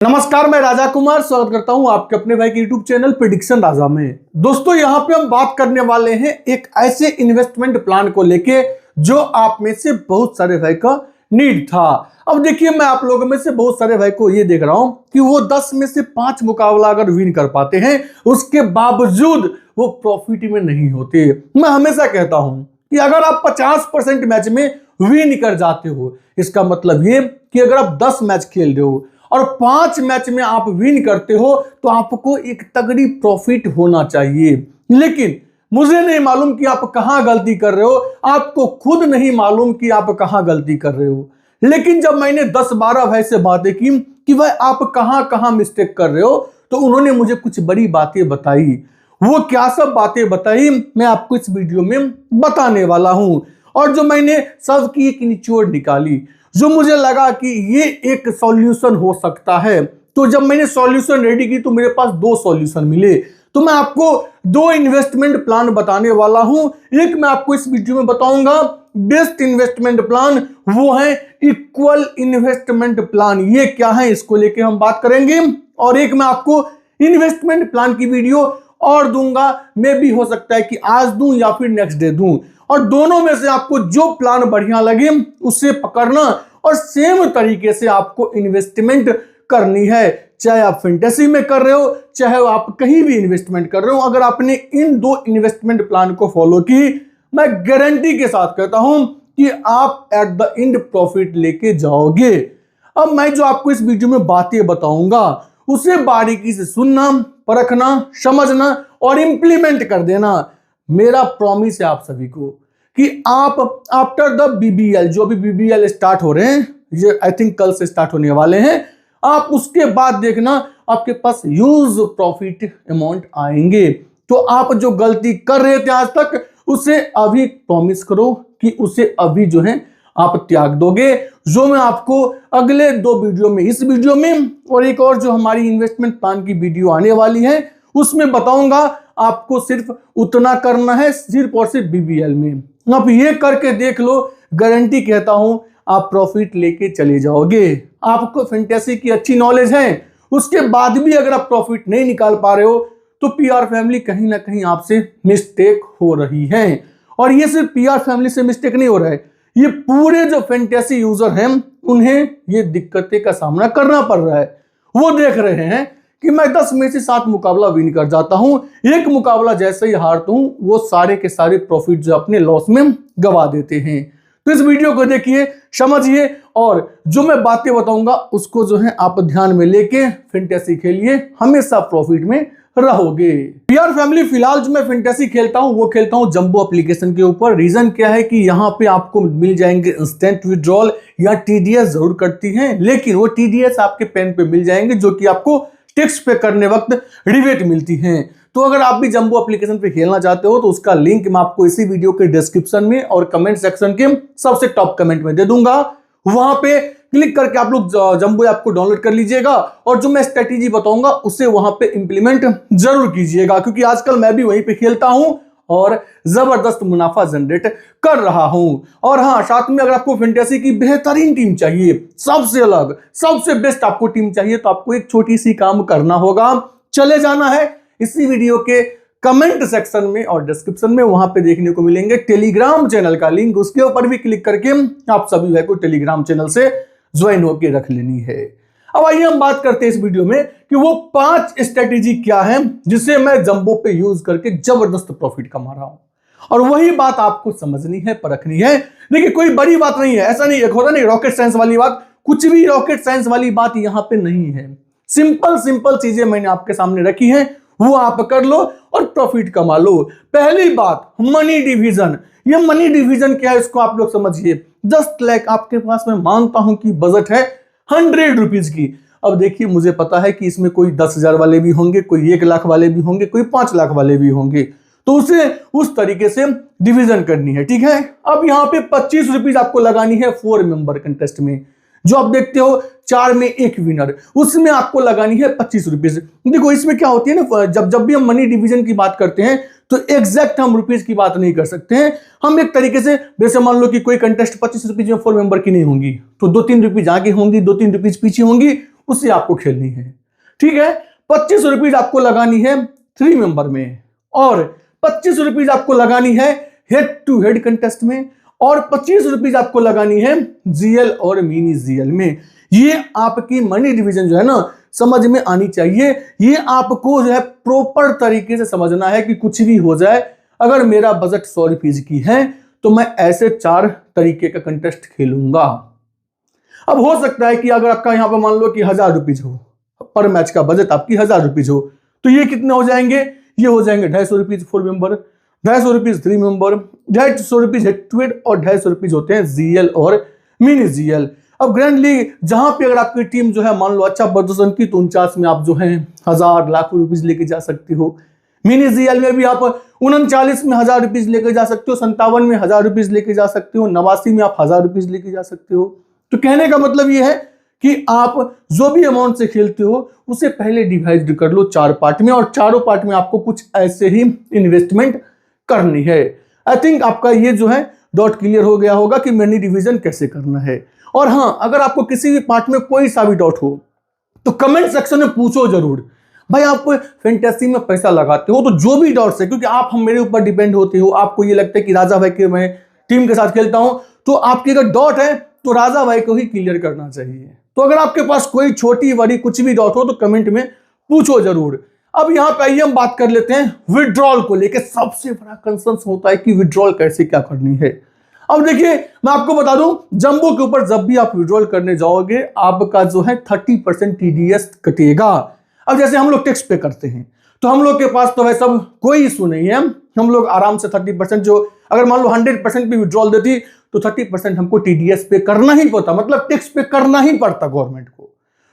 नमस्कार, मैं राजा कुमार स्वागत करता हूं आपके अपने भाई के यूट्यूब चैनल प्रेडिक्शन राजा में। दोस्तों, यहां पे हम बात करने वाले हैं एक ऐसे इन्वेस्टमेंट प्लान को लेके जो आप में से बहुत सारे भाई का नीड था। अब देखिए, मैं आप लोगों में से बहुत सारे भाई को ये देख रहा हूं कि वो 10 में से 5 मुकाबला अगर विन कर पाते हैं, उसके बावजूद वो प्रॉफिट में नहीं होते। मैं हमेशा कहता हूं कि अगर आप 50% मैच में विन कर जाते हो, इसका मतलब ये कि अगर आप 10 मैच खेल रहे हो और 5 मैच में आप विन करते हो तो आपको एक तगड़ी प्रॉफिट होना चाहिए। लेकिन मुझे नहीं मालूम कि आप कहां गलती कर रहे हो, आपको खुद नहीं मालूम कि आप कहां गलती कर रहे हो। लेकिन जब मैंने 10-12 भाई से बातें की कि भाई आप कहां कहां मिस्टेक कर रहे हो, तो उन्होंने मुझे कुछ बड़ी बातें बताई। वो क्या सब बातें बताई मैं आपको इस वीडियो में बताने वाला हूं। और जो मैंने सबकी एक निचोड़ निकाली, जो मुझे लगा कि ये एक सॉल्यूशन हो सकता है, तो जब मैंने सॉल्यूशन रेडी की तो मेरे पास 2 सॉल्यूशन मिले। तो मैं आपको 2 इन्वेस्टमेंट प्लान बताने वाला हूं। एक मैं आपको इस वीडियो में बताऊंगा बेस्ट इन्वेस्टमेंट प्लान, वो है इक्वल इन्वेस्टमेंट प्लान। ये क्या है, इसको लेके हम बात करेंगे। और एक मैं आपको इन्वेस्टमेंट प्लान की वीडियो और दूंगा, मे भी हो सकता है कि आज दूं या फिर नेक्स्ट डे दूं। और दोनों में से आपको जो प्लान बढ़िया लगे उसे पकड़ना और सेम तरीके से आपको इन्वेस्टमेंट करनी है। चाहे आप फैंटेसी में कर रहे हो, चाहे आप कहीं भी इन्वेस्टमेंट कर रहे हो, अगर आपने इन 2 इन्वेस्टमेंट प्लान को फॉलो की, मैं गारंटी के साथ कहता हूं कि आप एट द एंड प्रॉफिट लेके जाओगे। अब मैं जो आपको इस वीडियो में बातें बताऊंगा उसे बारीकी से सुनना, परखना, समझना और इंप्लीमेंट कर देना। मेरा प्रॉमिस है आप सभी को कि आप आफ्टर द बीबीएल, जो भी बीबीएल स्टार्ट हो रहे हैं, ये आई थिंक कल से स्टार्ट होने वाले हैं, आप उसके बाद देखना आपके पास ह्यूज प्रॉफिट अमाउंट आएंगे। तो आप जो गलती कर रहे थे आज तक, उसे अभी प्रॉमिस करो कि उसे अभी जो है आप त्याग दोगे। जो मैं आपको अगले 2 वीडियो में, इस वीडियो में और एक और जो हमारी इन्वेस्टमेंट प्लान की वीडियो आने वाली है, उसमें बताऊंगा आपको सिर्फ उतना करना है, सिर्फ और सिर्फ बीबीएल में। आप ये करके देख लो, गारंटी कहता हूं आप प्रॉफिट लेके चले जाओगे। आपको फैंटेसी की अच्छी नॉलेज है, उसके बाद भी अगर आप प्रॉफिट नहीं निकाल पा रहे हो तो पीआर फैमिली कहीं ना कहीं आपसे मिस्टेक हो रही है। और ये सिर्फ पीआर फैमिली से मिस्टेक नहीं हो रहा है, ये पूरे जो फैंटेसी यूजर हैं उन्हें ये दिक्कतें का सामना करना पड़ रहा है। वो देख रहे हैं कि मैं 10 में से 7 मुकाबला विन कर जाता हूं, एक मुकाबला जैसे ही हारता हूं वो सारे के सारे प्रॉफिट जो अपने लॉस में गवा देते हैं। तो इस वीडियो को देखिए, समझिए और जो मैं बातें बताऊंगा उसको जो है आप ध्यान में लेके फैंटेसी खेलिए, हमेशा प्रॉफिट में रहोगे। पीआर फैमिली, फिलहाल जो मैं फैंटेसी खेलता हूं वो खेलता हूं जंबो एप्लीकेशन के ऊपर। रीजन क्या है कि यहाँ पे आपको मिल जाएंगे इंस्टेंट विड्रॉल या टीडीएस जरूर करती है, लेकिन वो टीडीएस आपके पेन पे मिल जाएंगे जो कि आपको टैक्स पे करने वक्त रिबेट मिलती हैं। तो अगर आप भी जंबो एप्लीकेशन पे खेलना चाहते हो तो उसका लिंक मैं आपको इसी वीडियो के डिस्क्रिप्शन में और कमेंट सेक्शन के सबसे टॉप कमेंट में दे दूंगा। वहां पे क्लिक करके आप लोग जंबो ऐप को डाउनलोड कर लीजिएगा और जो मैं स्ट्रेटेजी बताऊंगा उसे वहां पे इंप्लीमेंट जरूर कीजिएगा, क्योंकि आजकल मैं भी वहीं पे खेलता हूं और जबरदस्त मुनाफा जनरेट कर रहा हूं। और हाँ, साथ में अगर आपको फैंटेसी की बेहतरीन टीम चाहिए, सबसे अलग, सबसे बेस्ट आपको टीम चाहिए, तो आपको एक छोटी सी काम करना होगा। चले जाना है इसी वीडियो के कमेंट सेक्शन में और डिस्क्रिप्शन में, वहां पे देखने को मिलेंगे टेलीग्राम चैनल का लिंक। उसके ऊपर भी क्लिक करके आप सभी भाई को टेलीग्राम चैनल से ज्वाइन होकर रख लेनी है। अब आइए हम बात करते हैं इस वीडियो में कि वो 5 स्ट्रेटेजी क्या है जिसे मैं जंबो पे यूज करके जबरदस्त प्रॉफिट कमा रहा हूं। और वही बात आपको समझनी है, परखनी है। देखिए, कोई बड़ी बात नहीं है, ऐसा नहीं एक होता नहीं रॉकेट साइंस वाली बात, कुछ भी रॉकेट साइंस वाली बात यहां पे नहीं है। सिंपल चीजें मैंने आपके सामने रखी हैं, वो आप कर लो और प्रॉफिट कमा लो। पहली बात, मनी डिवीजन। ये मनी डिवीजन क्या है इसको आप लोग समझिए। जस्ट लाइक आपके पास, मैं मानता हूं कि बजट है 100 रुपीज की। अब देखिए, मुझे पता है कि इसमें कोई 10,000 वाले भी होंगे, कोई 1 लाख वाले भी होंगे, कोई 5 लाख वाले भी होंगे, तो उसे उस तरीके से डिवीजन करनी है, ठीक है। अब यहाँ पे 25 रुपीज आपको लगानी है 4 मेंबर कंटेस्ट में। जो आप देखते हो 4 में 1 विनर, उसमें आपको लगानी है 25 रुपीज। देखो, इसमें क्या होती है ना, जब भी हम मनी डिवीजन की बात करते हैं तो एग्जैक्ट हम रुपीज की बात नहीं कर सकते हैं। हम एक तरीके से, जैसे मान लो कि कोई कंटेस्ट 25 रुपीज में 4 मेंबर की नहीं होंगी, तो 2-3 रुपीज आगे होंगी, 2-3 रुपीज पीछे होंगी, उसे आपको खेलनी है। ठीक है, 25 रुपीज आपको लगानी है 3 मेंबर में, और 25 रुपीज आपको लगानी है हेड टू हेड कंटेस्ट में, और 25 रुपीज आपको लगानी है जीएल और मिनी जीएल में। ये आपकी मनी डिवीजन जो है ना समझ में आनी चाहिए। ये आपको जो है प्रॉपर तरीके से समझना है कि कुछ भी हो जाए, अगर मेरा बजट 100 रुपीज की है तो मैं ऐसे 4 तरीके का कंटेस्ट खेलूंगा। अब हो सकता है कि अगर आपका यहां पर मान लो कि 1000 रुपीज हो, पर मैच का बजट आपकी 1000 रुपीज हो, तो ये कितने हो जाएंगे? ये हो जाएंगे 250 rupees 4 member, 250 rupees 3 member, 250 rupees head to head, और 250 रुपीज होते हैं जीएल और मिनी जीएल। अब ग्रैंडली जहां पे अगर आपकी टीम जो है मान लो अच्छा प्रदर्शन की तो 49 में आप जो है 1000 लाख रुपीज लेके जा सकते हो। मिनी जीएल में भी आप 39 में 1000 रुपीज लेके जा सकते हो, 57 में 1000 रुपीज लेके जा सकते हो, 89 में आप 1000 रुपीज लेके जा सकते हो। तो कहने का मतलब ये है कि आप जो भी अमाउंट से खेलते हो उसे पहले डिवाइड कर लो 4 पार्ट में, और चारों पार्ट में आपको कुछ ऐसे ही इन्वेस्टमेंट करनी है। आई थिंक आपका ये जो है डॉट क्लियर हो गया होगा कि मनी डिवीजन कैसे करना है। और हाँ, अगर आपको किसी भी पार्ट में कोई सा भी डाउट हो तो कमेंट सेक्शन में पूछो जरूर। भाई आप फैंटेसी में पैसा लगाते हो तो जो भी डाउट्स है, क्योंकि आप हम मेरे ऊपर डिपेंड होते हो, आपको ये लगता है कि राजा भाई के मैं टीम के साथ खेलता हूं, तो आपकी अगर डाउट है तो राजा भाई को ही क्लियर करना चाहिए। तो अगर आपके पास कोई छोटी बड़ी कुछ भी डाउट हो तो कमेंट में पूछो जरूर। अब यहां पे आइए हम बात कर लेते हैं विड्रॉल को लेकर। सबसे बड़ा कंसर्न होता है कि विड्रॉल कैसे क्या करनी है। अब देखिए मैं आपको बता दूं, जंबो के ऊपर जब भी आप विड्रॉल करने जाओगे आपका जो है 30% टीडीएस कटेगा। अब जैसे हम लोग टैक्स पे करते हैं तो हम लोग के पास तो वैसा कोई इशू नहीं है, हम लोग आराम से 30% जो अगर मान लो 100% भी विड्रॉल देती तो 30% हमको टीडीएस पे करना ही पड़ता, मतलब टैक्स पे करना ही पड़ता गवर्नमेंट को।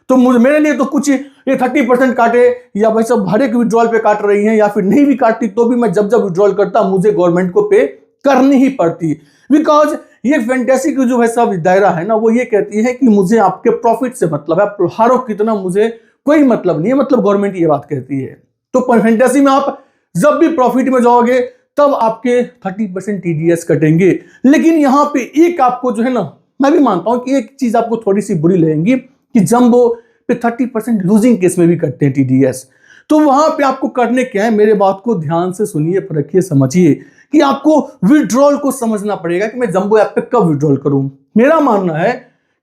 तो मुझे मेरे लिए तो कुछ ये 30% काटे या भाई सब हर एक विड्रॉल पे काट रही हैं या फिर नहीं भी काटती तो भी मैं जब जब विड्रॉल करता मुझे गवर्नमेंट को पे करनी ही पड़ती, बिकॉज ये फैंटेसी की जो है सब दायरा है ना वो ये कहती है कि मुझे आपके प्रॉफिट से मतलब है, आप हारो कितना मुझे कोई मतलब नहीं है, मतलब गवर्नमेंट ये बात कहती है। तो फैंटेसी में आप जब भी प्रॉफिट में जाओगे तब आपके 30% टीडीएस कटेंगे। लेकिन यहां पे एक आपको जो है ना, मैं भी मानता हूं कि एक चीज आपको थोड़ी सी बुरी लगेगी कि जंबो पे 30% लूजिंग केस में भी कटते हैं टीडीएस। तो वहां पे आपको करने क्या है, मेरे बात को ध्यान से सुनिए, परखिए, समझिए कि आपको विड्रॉल को समझना पड़ेगा कि मैं जंबो ऐप पे कब विड्रॉल करूं। मेरा मानना है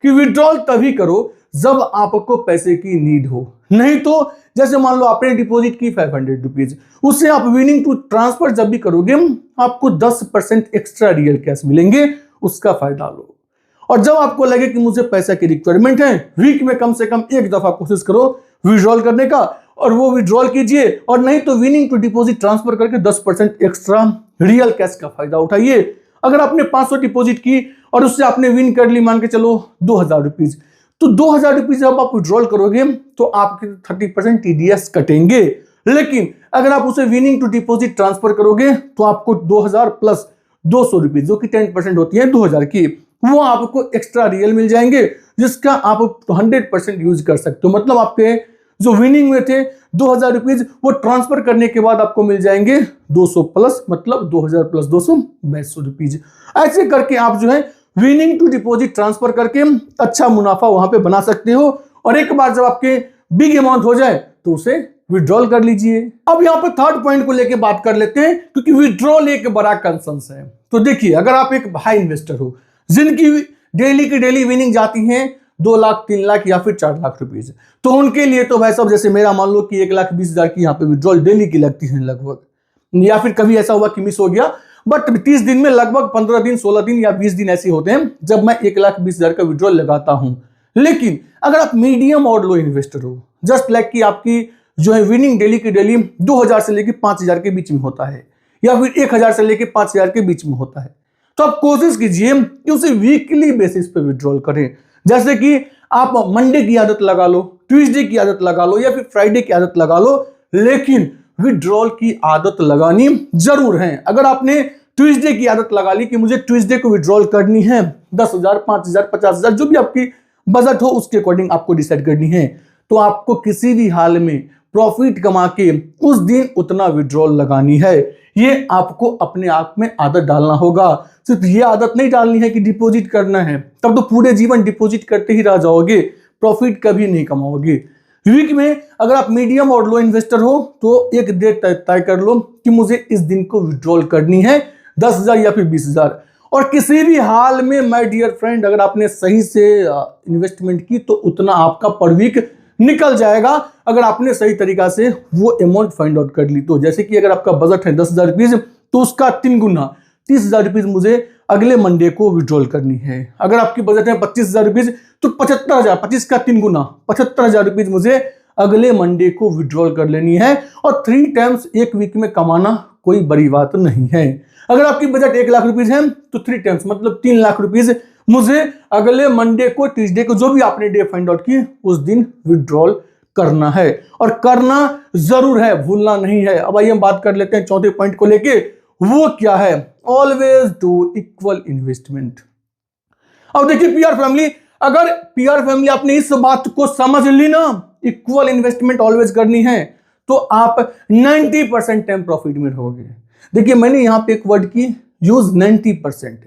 कि विड्रॉल तभी करो जब आपको पैसे की नीड हो, नहीं तो जैसे मान लो आपने डिपॉजिट की 500 रुपीज, उससे आप विनिंग टू ट्रांसफर जब भी करोगे आपको 10% एक्स्ट्रा रियल कैश मिलेंगे, उसका फायदा लो। और जब आपको लगे कि मुझे पैसा की रिक्वायरमेंट है, वीक में कम से कम एक दफा कोशिश करो विड्रॉल करने का, और वो विड्रॉल कीजिए, और नहीं तो विनिंग टू डिपॉजिट ट्रांसफर करके 10% एक्स्ट्रा रियल कैश का फायदा उठाइए। अगर आपने 500 डिपॉजिट की और उससे आपने विन कर ली मान के चलो 2000 रुपीज, तो 2000 रुपीज जब आप विड्रॉल करोगे तो आपके 30% टीडीएस कटेंगे। लेकिन अगर आप उसे विनिंग टू डिपॉजिट ट्रांसफर करोगे तो आपको 2000 प्लस 200 रुपीज जो कि 10% होती है 2000 की, वो आपको एक्स्ट्रा रियल मिल जाएंगे जिसका आप 100% यूज कर सकते हो। मतलब आपके जो विनिंग में थे 2000 रुपीज वो ट्रांसफर करने के बाद आपको मिल जाएंगे 200 प्लस, मतलब 2000 प्लस 200 2200 रुपीज। ऐसे करके आप जो है विनिंग टू डिपॉजिट ट्रांसफर करके अच्छा मुनाफा वहां पे बना सकते हो, और एक बार जब आपके बिग अमाउंट हो जाए तो उसे विड्रॉल कर लीजिए। अब यहां पर थर्ड पॉइंट को लेके बात कर लेते हैं, क्योंकि विड्रॉल एक बड़ा कंसर्न है। तो देखिए अगर आप एक हाई इन्वेस्टर हो जिनकी डेली की डेली विनिंग जाती है 2 लाख 3 लाख या फिर 4 लाख रुपीज, तो उनके लिए तो भाई साहब जैसे मेरा मान लो कि 1,20,000 की यहाँ पे विड्रॉल डेली की लगती है लगभग, या फिर कभी ऐसा हुआ कि मिस हो गया, बट 30 दिन में लगभग 15 दिन 16 दिन या 20 दिन ऐसे होते हैं जब मैं 1,20,000 का विड्रॉल लगाता हूं। लेकिन अगर आप मीडियम और लो इन्वेस्टर हो, जस्ट लाइक कि आपकी जो है विनिंग डेली की डेली 2000 से लेकर 5000 के बीच में होता है, या फिर 1000 से लेकर 5000 के बीच में होता है, तो आप कोशिश कीजिए कि उसे वीकली बेसिस पे विड्रॉल करें। जैसे कि आप मंडे की आदत लगा लो, ट्यूसडे की आदत लगा लो, या फिर फ्राइडे की आदत लगा लो, लेकिन विड्रॉल की आदत लगानी जरूर है। अगर आपने ट्यूसडे की आदत लगा ली कि मुझे ट्यूसडे को विड्रॉल करनी है 10,000 5,000 50,000 जो भी आपकी बजट हो उसके अकॉर्डिंग आपको डिसाइड करनी है, तो आपको किसी भी हाल में प्रॉफिट कमा के उस दिन उतना विड्रॉल लगानी है। ये आपको अपने आप में आदत डालना होगा। सिर्फ ये आदत नहीं डालनी है कि डिपॉजिट करना है, तब तो पूरे जीवन डिपॉजिट करते ही रह जाओगे। प्रॉफिट कभी नहीं कमाओगे। वीक में अगर आप मीडियम और लो इन्वेस्टर हो तो एक डेट तय कर लो कि मुझे इस दिन को विड्रॉल करनी है 10,000 या फिर 20,000। और किसी भी हाल में माय डियर फ्रेंड अगर आपने सही से इन्वेस्टमेंट की तो उतना आपका पर वीक निकल जाएगा, अगर आपने सही तरीका से वो अमाउंट फाइंड आउट कर ली तो। जैसे कि अगर आपका बजट है 10,000 रुपीज तो उसका 3 गुना 30,000 रुपीज मुझे अगले मंडे को विड्रॉल करनी है। अगर आपकी बजट है 25,000 रुपीज तो 75,000, 25 का 3 गुना 75,000 रुपीज मुझे अगले मंडे को विड्रॉल कर लेनी है। और 3 टाइम्स एक वीक में कमाना कोई बड़ी बात नहीं है। अगर आपकी बजट 1 लाख रुपीज है तो 3 टाइम्स मतलब 3 लाख रुपीज मुझे अगले मंडे को, ट्यूसडे को, जो भी आपने डे फाइंड आउट की उस दिन विड्रॉल करना है। और करना जरूर है, भूलना नहीं है। अब आइए हम बात कर लेते हैं चौथे पॉइंट को लेके, वो क्या है? Always do equal investment. अब देखिए पीआर फैमिली, अगर पीआर फैमिली आपने इस बात को समझ ली ना, इक्वल इन्वेस्टमेंट ऑलवेज करनी है, तो आप 90% टाइम प्रॉफिट में रहोगे। देखिए मैंने यहां पे एक वर्ड की यूज 90%,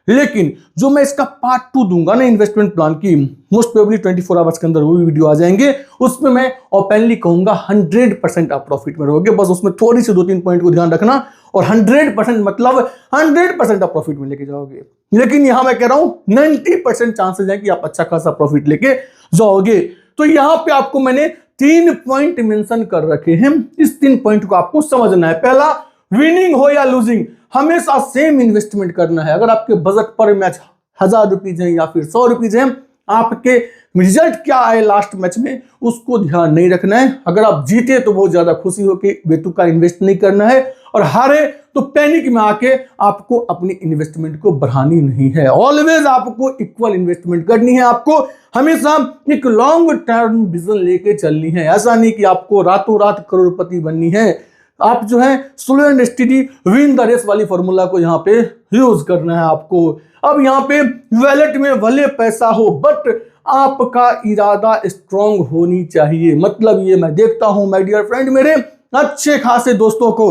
लेकिन जो मैं इसका पार्ट 2 दूंगा ना इन्वेस्टमेंट प्लान की, मोस्ट प्रोबेबली 24 आवर्स के अंदर वो भी वीडियो आ जाएंगे, उसमें मैं ओपनली कहूंगा 100% आप प्रॉफिट में रहोगे। बस उसमें थोड़ी सी 2-3 पॉइंट को ध्यान रखना, और 100% मतलब 100% आप प्रॉफिट में लेके जाओगे। लेकिन यहां मैं कह रहा हूं 90% चांसेस है कि आप अच्छा खासा प्रॉफिट लेके जाओगे। तो यहां पे आपको मैंने 3 पॉइंट मेंशन कर रखे हैं, इस 3 पॉइंट को आपको समझना है। पहला, विनिंग हो या लूजिंग, हमेशा सेम इन्वेस्टमेंट करना है। अगर आपके बजट पर मैच 1,000 रुपीज है या फिर 100 रुपीज है, आपके रिजल्ट क्या आए लास्ट मैच में उसको ध्यान नहीं रखना है। अगर आप जीते तो बहुत ज्यादा खुशी हो कि बेतुका इन्वेस्ट नहीं करना है, और हारे तो पैनिक में आके आपको अपनी इन्वेस्टमेंट को बढ़ानी नहीं है। ऑलवेज आपको इक्वल इन्वेस्टमेंट करनी है। आपको हमेशा एक लॉन्ग टर्म विजन लेके चलनी है। ऐसा नहीं कि आपको रातों रात करोड़पति बननी है। आप जो है slow and study win the race वाली फॉर्मूला को यहाँ पे यूज करना है आपको। अब यहाँ पे वैलेट में भले पैसा हो बट आपका इरादा स्ट्रांग होनी चाहिए। मतलब ये मैं देखता हूं माय डियर फ्रेंड, मेरे अच्छे खासे दोस्तों को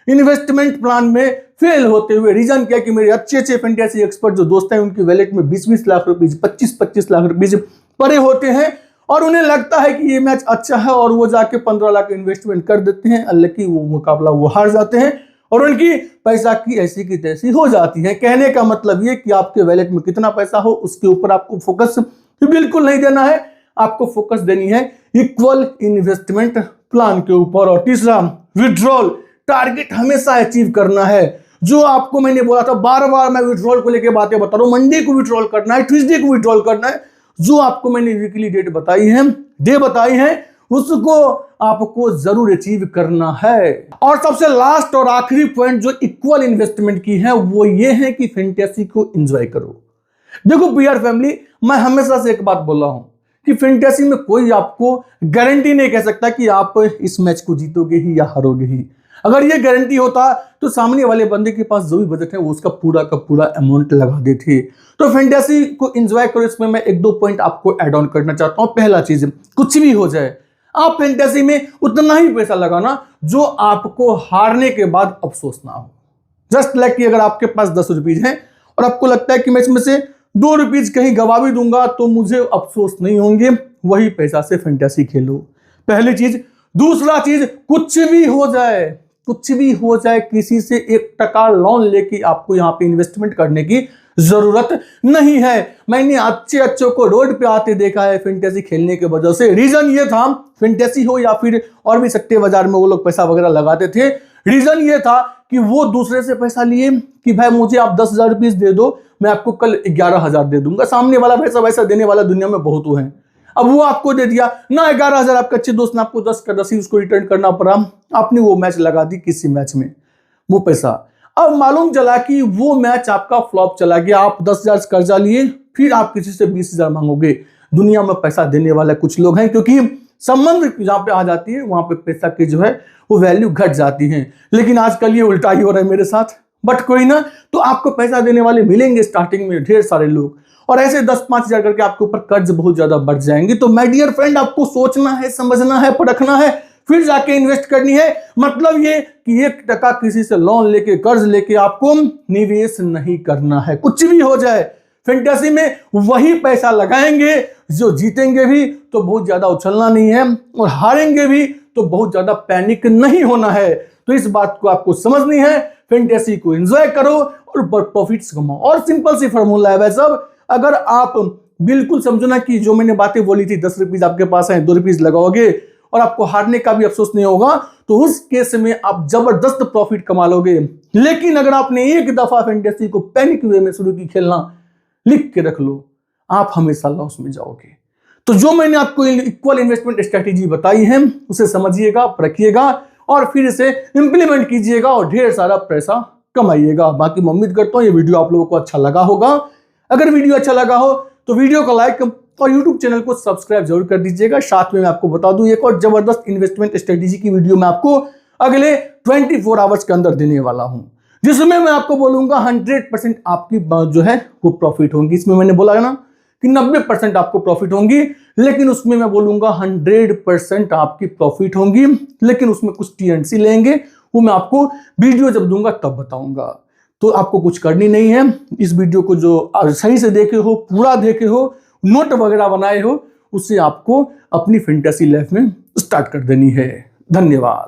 इन्वेस्टमेंट प्लान में फेल होते हुए। रीजन क्या कि मेरे अच्छे फैंटेसी एक्सपर्ट जो दोस्त हैं उनकी वैलेट में 20-20 लाख रुपीज, 25-25 लाख रुपीज पड़े होते हैं, और उन्हें लगता है कि ये मैच अच्छा है और वो जाके 15 लाख इन्वेस्टमेंट कर देते हैं। हालांकि वो मुकाबला वो हार जाते हैं और उनकी पैसा की ऐसी की तैसी हो जाती है। कहने का मतलब ये कि आपके वैलेट में कितना पैसा हो उसके ऊपर आपको फोकस बिल्कुल नहीं देना है। आपको फोकस देनी है इक्वल इन्वेस्टमेंट प्लान के ऊपर। और तीसरा, विड्रॉल टारगेट हमेशा अचीव करना है। जो आपको मैंने बोला था, बार बार मैं विड्रॉल को लेकर बातें बता रहा हूं, मंडे को विड्रॉल करना है, ट्यूसडे को विड्रॉल करना है। जो आपको मैंने वीकली डेट बताई है, डे बताई है, उसको आपको जरूर अचीव करना है। और सबसे लास्ट और आखिरी पॉइंट जो इक्वल इन्वेस्टमेंट की है वो ये है कि फैंटेसी को एंजॉय करो। देखो पीआर फैमिली, मैं हमेशा से एक बात बोल रहा हूं कि फैंटेसी में कोई आपको गारंटी नहीं कह सकता कि आप इस मैच को जीतोगे ही या हारोगे ही। अगर ये गारंटी होता तो सामने वाले बंदे के पास जो भी बजट है वो उसका पूरा का पूरा अमाउंट लगा देते। तो फैंटेसी को एंजॉय करो। इसमें मैं 1-2 पॉइंट आपको ऐड ऑन करना चाहता हूं। पहला चीज, कुछ भी हो जाए आप फैंटेसी में उतना ही पैसा लगाना जो आपको हारने के बाद अफसोस ना हो। जस्ट लाइक कि अगर आपके पास 10 रुपीज है और आपको लगता है कि मैं इसमें से 2 रुपीज कहीं गवा भी दूंगा तो मुझे अफसोस नहीं होंगे, वही पैसा से फैंटेसी खेलो। पहली चीज। दूसरा चीज, कुछ भी हो जाए, कुछ भी हो जाए, किसी से 1 टका लोन लेके आपको यहाँ पे इन्वेस्टमेंट करने की जरूरत नहीं है। मैंने अच्छे को रोड पे आते देखा है फैंटेसी खेलने के वजह से। रीजन ये था, फैंटेसी हो या फिर और भी सट्टे बाजार में वो लोग पैसा वगैरह लगाते थे, रीजन ये था कि वो दूसरे से पैसा लिए कि भाई मुझे आप 10,000 रुपीज दे दो, मैं आपको कल 11,000 दे दूंगा। सामने वाला पैसा वैसा देने वाला दुनिया में बहुत है। अब वो आपको दे दिया ना 11,000, आपके अच्छे दोस्त ने आपको 10 का 10 ही उसको रिटर्न करना पड़ा। आपने वो मैच लगा दी किसी मैच में वो पैसा, अब मालूम चला कि वो मैच आपका फ्लॉप चला गया। आप 10,000 कर्जा लिए, फिर आप किसी से 20,000 मांगोगे। दुनिया में पैसा देने वाले कुछ लोग हैं, क्योंकि संबंध जहां पे आ जाती है वहां पे पैसा की जो है वो वैल्यू घट जाती है। लेकिन आजकल ये उल्टा ही हो रहा है मेरे साथ, बट कोई ना, तो आपको पैसा देने वाले मिलेंगे स्टार्टिंग में ढेर सारे लोग, और ऐसे 10-5 हजार करके आपके ऊपर कर्ज बहुत ज्यादा बढ़ जाएंगे। तो माय डियर फ्रेंड, आपको सोचना है, समझना है, परखना है, फिर जाके इन्वेस्ट करनी है। मतलब ये कि 1 टका किसी से लोन लेके, कर्ज लेके आपको निवेश नहीं करना है। कुछ भी हो जाए फैंटेसी में वही पैसा लगाएंगे जो जीतेंगे भी तो बहुत ज्यादा उछलना नहीं है और हारेंगे भी तो बहुत ज्यादा पैनिक नहीं होना है। तो इस बात को आपको समझनी है, फैंटेसी को एंजॉय करो और प्रॉफिट्स कमाओ। और सिंपल सी फॉर्मूला है भाई साहब, अगर आप बिल्कुल समझो ना कि जो मैंने बातें बोली थी 10 रुपीज आपके पास है, 2 रुपीज लगाओगे और आपको हारने का भी अफसोस नहीं होगा, तो उस केस में आप जबरदस्त प्रॉफिट कमा लोगे। लेकिन अगर आपने एक दफा फैंटेसी को पैनिक वे में शुरू की खेलना, लिख के रख लो, आप हमेशा लॉस में जाओगे। तो जो मैंने आपको इक्वल इन्वेस्टमेंट स्ट्रेटेजी बताई है उसे समझिएगा, रखिएगा और फिर इसे इंप्लीमेंट कीजिएगा और ढेर सारा पैसा कमाइएगा। बाकी मैं उम्मीद करता हूं ये वीडियो आप लोगों को अच्छा लगा होगा। अगर वीडियो अच्छा लगा हो तो वीडियो को लाइक और यूट्यूब चैनल को सब्सक्राइब जरूर कर दीजिएगा। साथ में मैं आपको बता दूं एक और जबरदस्त इन्वेस्टमेंट स्ट्रेटेजी की वीडियो मैं आपको अगले 24 आवर्स के अंदर देने वाला हूं, जिसमें मैं आपको बोलूंगा 100% आपकी जो है वो प्रॉफिट होंगी। इसमें मैंने बोला है ना कि 90% आपको प्रॉफिट होंगी, लेकिन उसमें मैं बोलूंगा 100% आपकी प्रॉफिट होंगी, लेकिन उसमें कुछ टीएनसी लेंगे, वो मैं आपको वीडियो जब दूंगा तब बताऊंगा। तो आपको कुछ करनी नहीं है, इस वीडियो को जो सही से देखे हो, पूरा देखे हो, नोट वगैरह बनाए हो, उससे आपको अपनी फैंटेसी लाइफ में स्टार्ट कर देनी है। धन्यवाद।